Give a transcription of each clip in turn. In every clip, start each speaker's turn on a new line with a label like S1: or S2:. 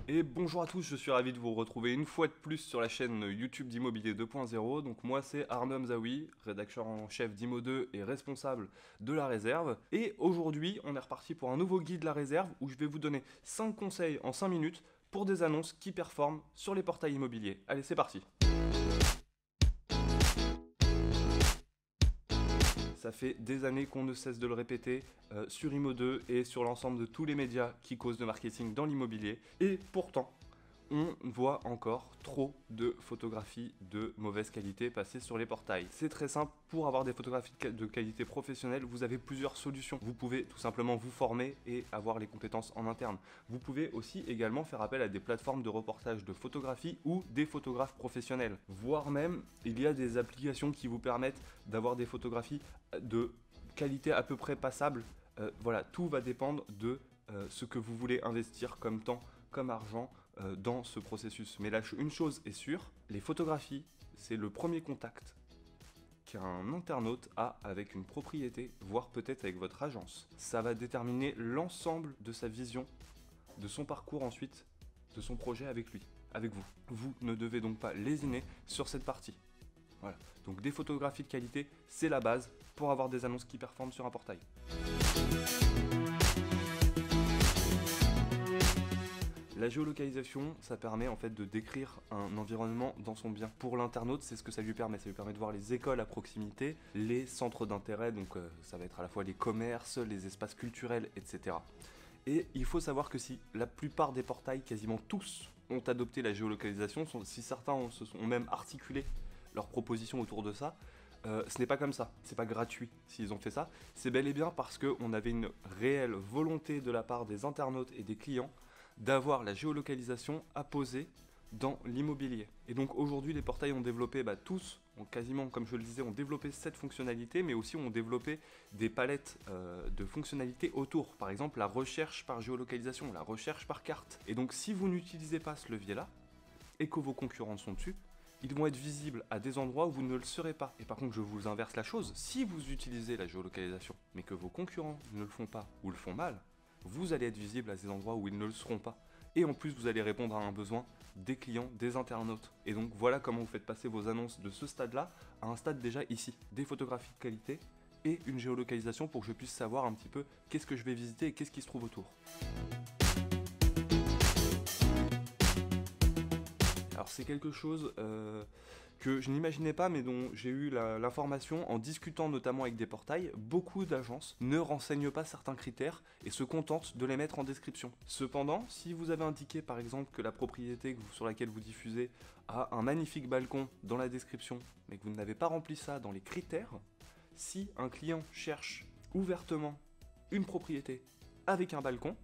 S1: Et bonjour à tous, je suis ravi de vous retrouver une fois de plus sur la chaîne YouTube d'Immobilier 2.0. Donc moi c'est Arnaud Mzaoui, rédacteur en chef d'Imo2 et responsable de la réserve. Et aujourd'hui on est reparti pour un nouveau guide La Réserve où je vais vous donner 5 conseils en 5 minutes pour des annonces qui performent sur les portails immobiliers. Allez, c'est parti. Ça fait des années qu'on ne cesse de le répéter sur Imo2 et sur l'ensemble de tous les médias qui causent de marketing dans l'immobilier. Et pourtant, on voit encore trop de photographies de mauvaise qualité passer sur les portails. C'est très simple, pour avoir des photographies de qualité professionnelle, vous avez plusieurs solutions. Vous pouvez tout simplement vous former et avoir les compétences en interne. Vous pouvez aussi également faire appel à des plateformes de reportage de photographie ou des photographes professionnels. Voire même, il y a des applications qui vous permettent d'avoir des photographies de qualité à peu près passable. Voilà, tout va dépendre de ce que vous voulez investir comme temps, comme argent dans ce processus. Mais là, une chose est sûre, les photographies, c'est le premier contact qu'un internaute a avec une propriété, voire peut-être avec votre agence. Ça va déterminer l'ensemble de sa vision, de son parcours ensuite, de son projet avec lui, avec vous. Vous ne devez donc pas lésiner sur cette partie. Voilà. Donc des photographies de qualité, c'est la base pour avoir des annonces qui performent sur un portail. La géolocalisation, ça permet en fait de décrire un environnement dans son bien. Pour l'internaute, c'est ce que ça lui permet. Ça lui permet de voir les écoles à proximité, les centres d'intérêt, donc ça va être à la fois les commerces, les espaces culturels, etc. Et il faut savoir que si la plupart des portails, quasiment tous, ont adopté la géolocalisation, si certains ont même articulé leurs propositions autour de ça, ce n'est pas comme ça, c'est pas gratuit s'ils ont fait ça, c'est bel et bien parce qu'on avait une réelle volonté de la part des internautes et des clients d'avoir la géolocalisation apposée dans l'immobilier. Et donc aujourd'hui les portails ont développé, tous, quasiment comme je le disais, ont développé cette fonctionnalité, mais aussi ont développé des palettes de fonctionnalités autour. Par exemple la recherche par géolocalisation, la recherche par carte. Et donc si vous n'utilisez pas ce levier-là, et que vos concurrents sont dessus, ils vont être visibles à des endroits où vous ne le serez pas. Et par contre, je vous inverse la chose, si vous utilisez la géolocalisation, mais que vos concurrents ne le font pas ou le font mal, vous allez être visible à ces endroits où ils ne le seront pas. Et en plus, vous allez répondre à un besoin des clients, des internautes. Et donc voilà comment vous faites passer vos annonces de ce stade-là à un stade déjà ici. Des photographies de qualité et une géolocalisation pour que je puisse savoir un petit peu qu'est-ce que je vais visiter et qu'est-ce qui se trouve autour. Alors c'est quelque chose que je n'imaginais pas, mais dont j'ai eu l'information en discutant notamment avec des portails. Beaucoup d'agences ne renseignent pas certains critères et se contentent de les mettre en description. Cependant, si vous avez indiqué par exemple que la propriété sur laquelle vous diffusez a un magnifique balcon dans la description, mais que vous n'avez pas rempli ça dans les critères, si un client cherche ouvertement une propriété avec un balcon,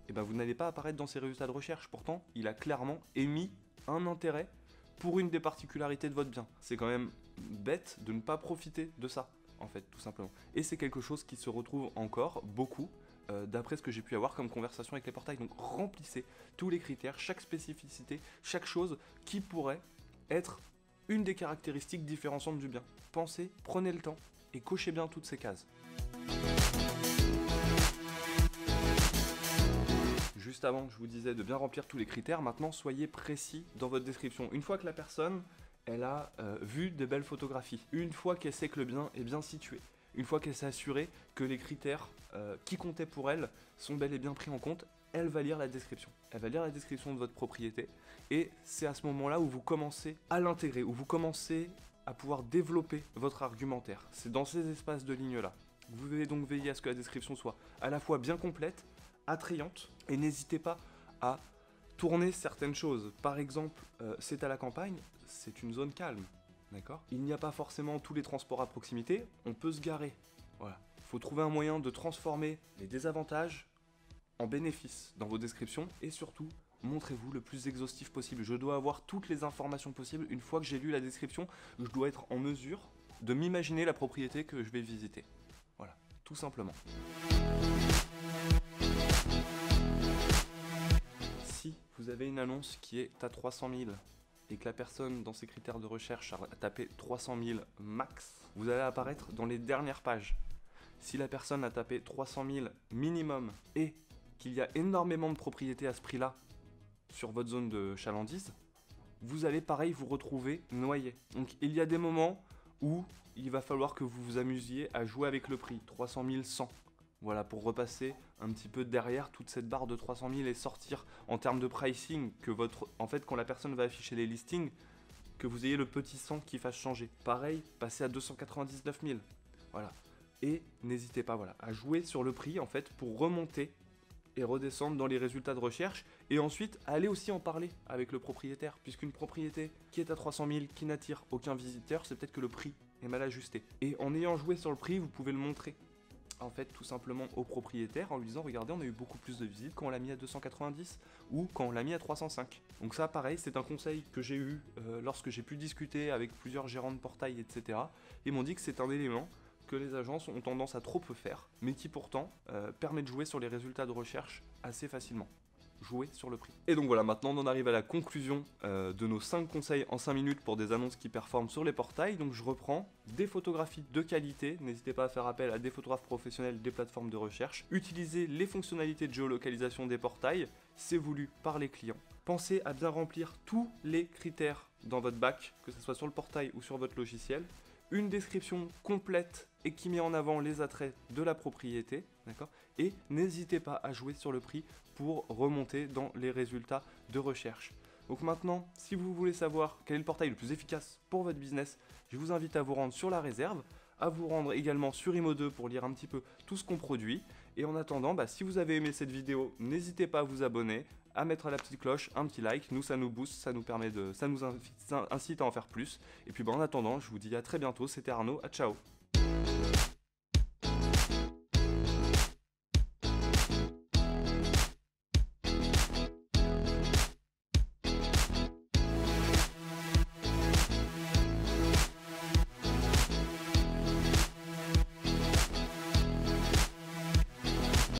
S1: et vous n'allez pas apparaître dans ses résultats de recherche. Pourtant, il a clairement émis un intérêt pour une des particularités de votre bien. C'est quand même bête de ne pas profiter de ça, en fait, tout simplement. Et c'est quelque chose qui se retrouve encore beaucoup, d'après ce que j'ai pu avoir comme conversation avec les portails. Donc remplissez tous les critères, chaque spécificité, chaque chose qui pourrait être une des caractéristiques différenciantes du bien. Pensez, prenez le temps et cochez bien toutes ces cases. Juste avant, je vous disais de bien remplir tous les critères. Maintenant, soyez précis dans votre description. Une fois que la personne, elle a vu de belles photographies, une fois qu'elle sait que le bien est bien situé, une fois qu'elle s'est assurée que les critères qui comptaient pour elle sont bel et bien pris en compte, elle va lire la description. Elle va lire la description de votre propriété et c'est à ce moment-là où vous commencez à l'intégrer, où vous commencez à pouvoir développer votre argumentaire. C'est dans ces espaces de lignes-là. Vous devez donc veiller à ce que la description soit à la fois bien complète, attrayante, et n'hésitez pas à tourner certaines choses. Par exemple, c'est à la campagne, c'est une zone calme, d'accord ? Il n'y a pas forcément tous les transports à proximité, on peut se garer. Voilà. Il faut trouver un moyen de transformer les désavantages en bénéfices dans vos descriptions et surtout, montrez-vous le plus exhaustif possible. Je dois avoir toutes les informations possibles. Une fois que j'ai lu la description, je dois être en mesure de m'imaginer la propriété que je vais visiter. Voilà, tout simplement. Si vous avez une annonce qui est à 300 000 et que la personne dans ses critères de recherche a tapé 300 000 max, vous allez apparaître dans les dernières pages. Si la personne a tapé 300 000 minimum et qu'il y a énormément de propriétés à ce prix-là, sur votre zone de chalandise, vous allez pareil vous retrouver noyé. Donc il y a des moments où il va falloir que vous vous amusiez à jouer avec le prix, 300 000, 100. Voilà, pour repasser un petit peu derrière toute cette barre de 300 000 et sortir en termes de pricing, que en fait quand la personne va afficher les listings, que vous ayez le petit 100 qui fasse changer. Pareil, passez à 299 000. Voilà. Et n'hésitez pas à jouer sur le prix en fait pour remonter et redescendre dans les résultats de recherche et ensuite aller aussi en parler avec le propriétaire, puisqu'une propriété qui est à 300 000, qui n'attire aucun visiteur, c'est peut-être que le prix est mal ajusté. Et en ayant joué sur le prix, vous pouvez le montrer en fait tout simplement au propriétaire en lui disant regardez, on a eu beaucoup plus de visites quand on l'a mis à 290 ou quand on l'a mis à 305. Donc ça pareil, c'est un conseil que j'ai eu lorsque j'ai pu discuter avec plusieurs gérants de portail, etc. Ils m'ont dit que c'est un élément que les agences ont tendance à trop peu faire, mais qui pourtant permet de jouer sur les résultats de recherche assez facilement. Jouer sur le prix. Et donc voilà, maintenant on en arrive à la conclusion de nos 5 conseils en 5 minutes pour des annonces qui performent sur les portails. Donc je reprends, des photographies de qualité, n'hésitez pas à faire appel à des photographes professionnels des plateformes de recherche. Utilisez les fonctionnalités de géolocalisation des portails, c'est voulu par les clients. Pensez à bien remplir tous les critères dans votre bac, que ce soit sur le portail ou sur votre logiciel. Une description complète et qui met en avant les attraits de la propriété, d'accord ? Et n'hésitez pas à jouer sur le prix pour remonter dans les résultats de recherche. Donc maintenant, si vous voulez savoir quel est le portail le plus efficace pour votre business, je vous invite à vous rendre sur la réserve, à vous rendre également sur Imo2 pour lire un petit peu tout ce qu'on produit. Et en attendant, si vous avez aimé cette vidéo, n'hésitez pas à vous abonner, à mettre la petite cloche, un petit like, nous ça nous booste, ça nous incite à en faire plus. Et puis en attendant, je vous dis à très bientôt, c'était Arnaud, ciao.